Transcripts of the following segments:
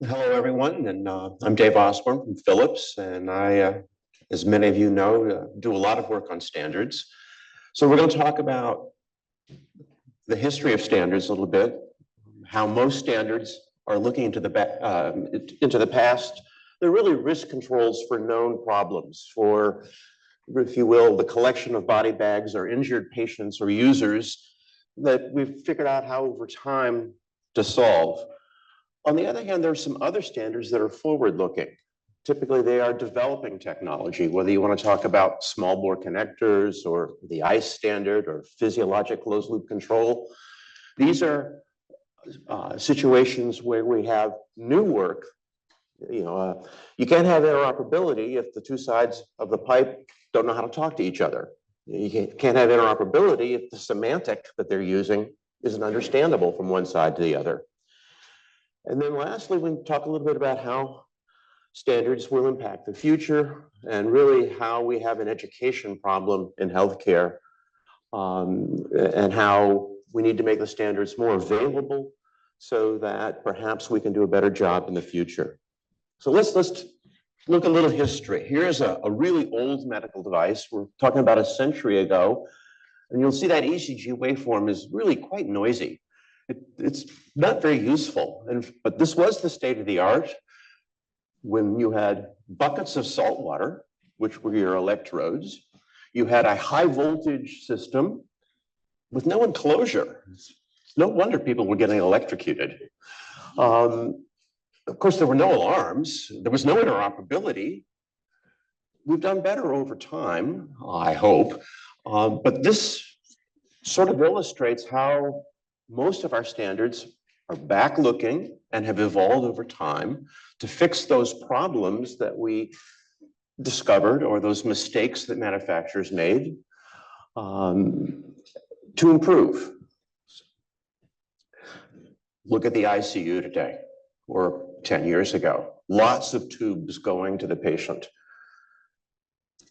Hello, everyone, and I'm Dave Osborn from Philips, and as many of you know, do a lot of work on standards. So we're going to talk about the history of standards a little bit, how most standards are looking into the past. They're really risk controls for known problems, for, if you will, the collection of body bags or injured patients or users that we've figured out how over time to solve. On the other hand, there are some other standards that are forward-looking. Typically, they are developing technology, whether you want to talk about small bore connectors or the ICE standard or physiologic closed loop control. These are situations where we have new work. You can't have interoperability if the two sides of the pipe don't know how to talk to each other. You can't have interoperability if the semantic that they're using isn't understandable from one side to the other. And then lastly, we can talk a little bit about how standards will impact the future and really how we have an education problem in healthcare, and how we need to make the standards more available so that perhaps we can do a better job in the future. So let's look a little history. Here's a really old medical device. We're talking about a century ago, and you'll see that ECG waveform is really quite noisy. It's not very useful, but this was the state of the art when you had buckets of salt water, which were your electrodes. You had a high voltage system with no enclosure. It's no wonder people were getting electrocuted. Of course, there were no alarms. There was no interoperability. We've done better over time, I hope, but this sort of illustrates how most of our standards are back-looking and have evolved over time to fix those problems that we discovered or those mistakes that manufacturers made, to improve. Look at the ICU today, or 10 years ago. Lots of tubes going to the patient.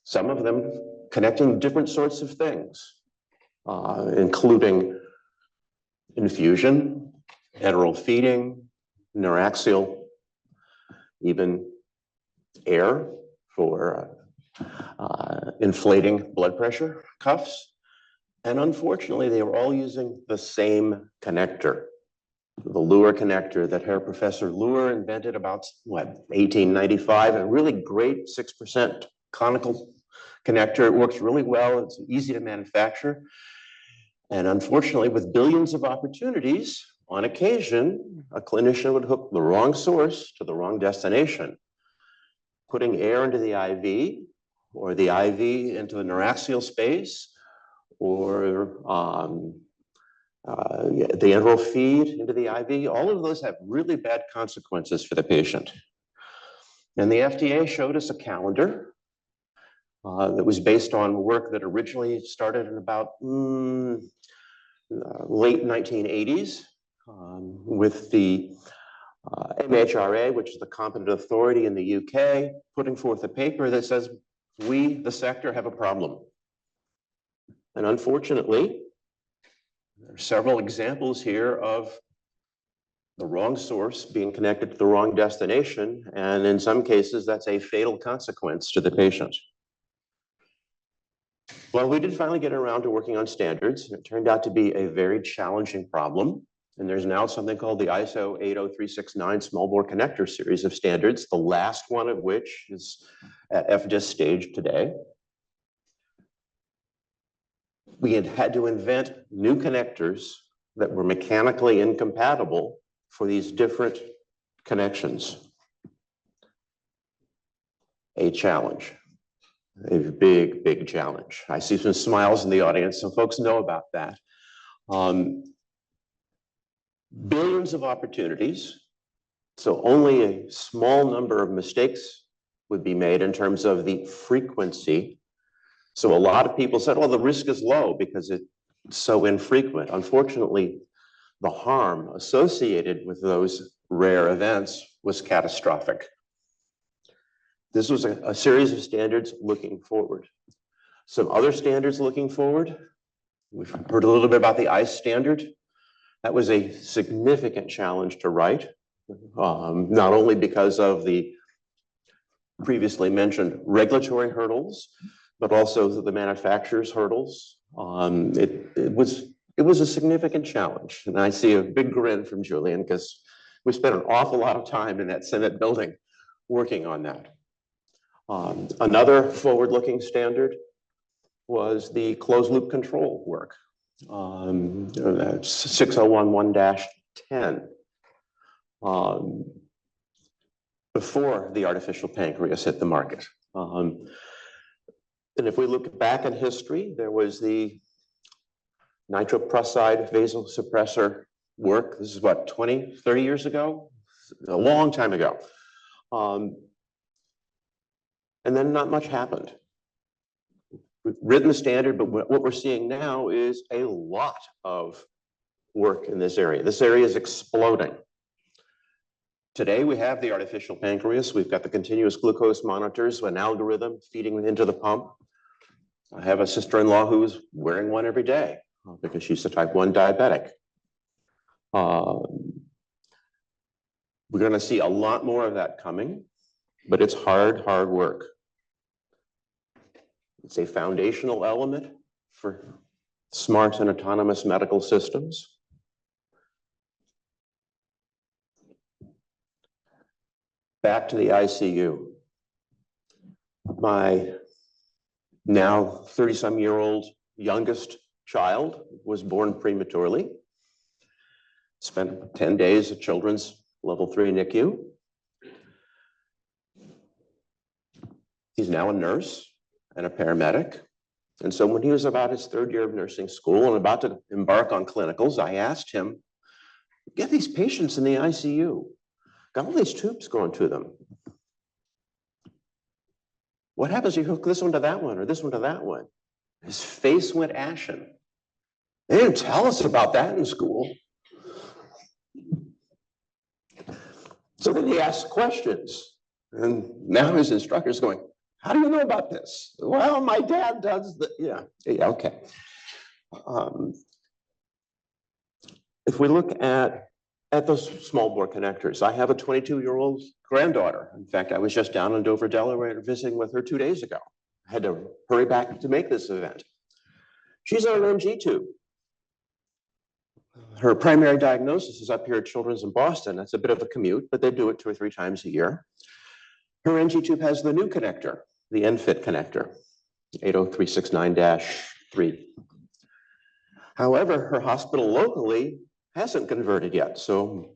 Some of them connecting different sorts of things, including infusion, enteral feeding, neuraxial, even air for inflating blood pressure cuffs. And unfortunately, they were all using the same connector, the Luer connector that Herr Professor Luer invented about, 1895, a really great 6% conical connector. It works really well. It's easy to manufacture. And unfortunately, with billions of opportunities, on occasion, a clinician would hook the wrong source to the wrong destination, putting air into the IV, or the IV into the neuraxial space, or the enteral feed into the IV. All of those have really bad consequences for the patient. And the FDA showed us a calendar that was based on work that originally started in about late 1980s with the MHRA, which is the competent authority in the UK, putting forth a paper that says, we, the sector, have a problem. And unfortunately, there are several examples here of the wrong source being connected to the wrong destination. And in some cases, that's a fatal consequence to the patient. Well, we did finally get around to working on standards. It turned out to be a very challenging problem. And there's now something called the ISO 80369 small bore connector series of standards, the last one of which is at FDIS stage today. We had to invent new connectors that were mechanically incompatible for these different connections. A challenge. A big, big challenge. I see some smiles in the audience. Some folks know about that. Billions of opportunities. So only a small number of mistakes would be made in terms of the frequency. So a lot of people said, well, the risk is low because it's so infrequent. Unfortunately, the harm associated with those rare events was catastrophic. This was a series of standards looking forward. Some other standards looking forward. We've heard a little bit about the ICE standard. That was a significant challenge to write. not only because of the previously mentioned regulatory hurdles, but also the manufacturer's hurdles. It was a significant challenge, and I see a big grin from Julian because we spent an awful lot of time in that Senate building working on that. Another forward-looking standard was the closed-loop control work. That's 6011-10. Before the artificial pancreas hit the market. And if we look back in history, there was the nitroprusside vasosupressor work. This is what, 20, 30 years ago? A long time ago. And then not much happened. We've written the standard, but what we're seeing now is a lot of work in this area. This area is exploding. Today, we have the artificial pancreas. We've got the continuous glucose monitors, an algorithm feeding into the pump. I have a sister-in-law who's wearing one every day because she's a type 1 diabetic. We're going to see a lot more of that coming, but it's hard work. It's a foundational element for smart and autonomous medical systems. Back to the ICU. My now 30-some-year-old youngest child was born prematurely. Spent 10 days at Children's Level 3 NICU. He's now a nurse and a paramedic. And so when he was about his 3rd year of nursing school and about to embark on clinicals, I asked him, get these patients in the ICU. Got all these tubes going to them. What happens if you hook this one to that one or this one to that one? His face went ashen. They didn't tell us about that in school. So then he asked questions. And now his instructor's going, how do you know about this? Well, my dad does the, yeah, okay. If we look at those small bore connectors, I have a 22-year-old granddaughter. In fact, I was just down in Dover, Delaware, visiting with her 2 days ago. I had to hurry back to make this event. She's on an MG tube. Her primary diagnosis is up here at Children's in Boston. That's a bit of a commute, but they do it 2 or 3 times a year. Her NG tube has the new connector, the NFIT connector, 80369-3. However, her hospital locally hasn't converted yet. So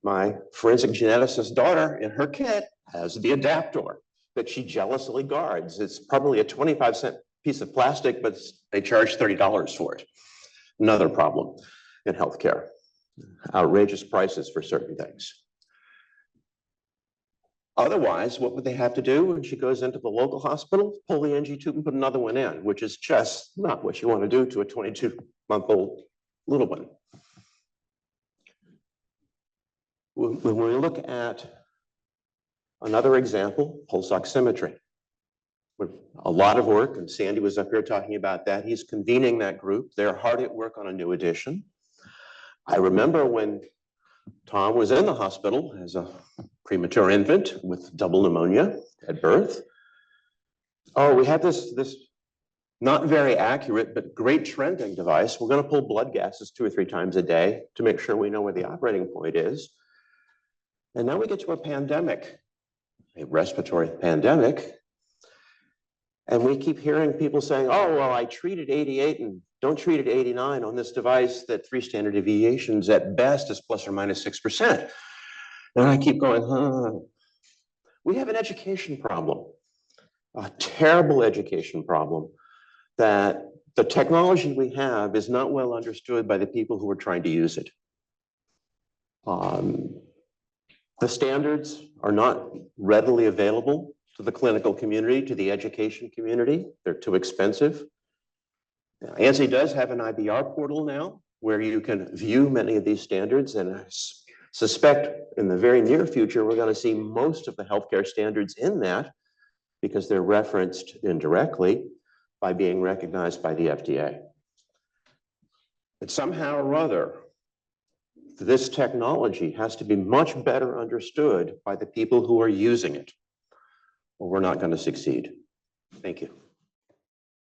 my forensic geneticist daughter in her kit has the adapter that she jealously guards. It's probably a 25-cent piece of plastic, but they charge $30 for it. Another problem in healthcare, outrageous prices for certain things. Otherwise, what would they have to do when she goes into the local hospital? Pull the NG tube and put another one in, which is just not what you want to do to a 22-month-old little one. When we look at another example, pulse oximetry. A lot of work, and Sandy was up here talking about that. He's convening that group. They're hard at work on a new edition. I remember when Tom was in the hospital as a premature infant with double pneumonia at birth. Oh, we had this not very accurate, but great trending device. We're going to pull blood gases 2 or 3 times a day to make sure we know where the operating point is. And now we get to a pandemic, a respiratory pandemic. And we keep hearing people saying, oh, well, I treated 88 and don't treat at 89 on this device that 3 standard deviations at best is plus or minus 6%. And I keep going, We have an education problem, a terrible education problem, that the technology we have is not well understood by the people who are trying to use it. The standards are not readily available to the clinical community, to the education community. They're too expensive. ANSI does have an IBR portal now where you can view many of these standards, and I suspect in the very near future, we're going to see most of the healthcare standards in that because they're referenced indirectly by being recognized by the FDA. But somehow or other, this technology has to be much better understood by the people who are using it, or we're not going to succeed. Thank you.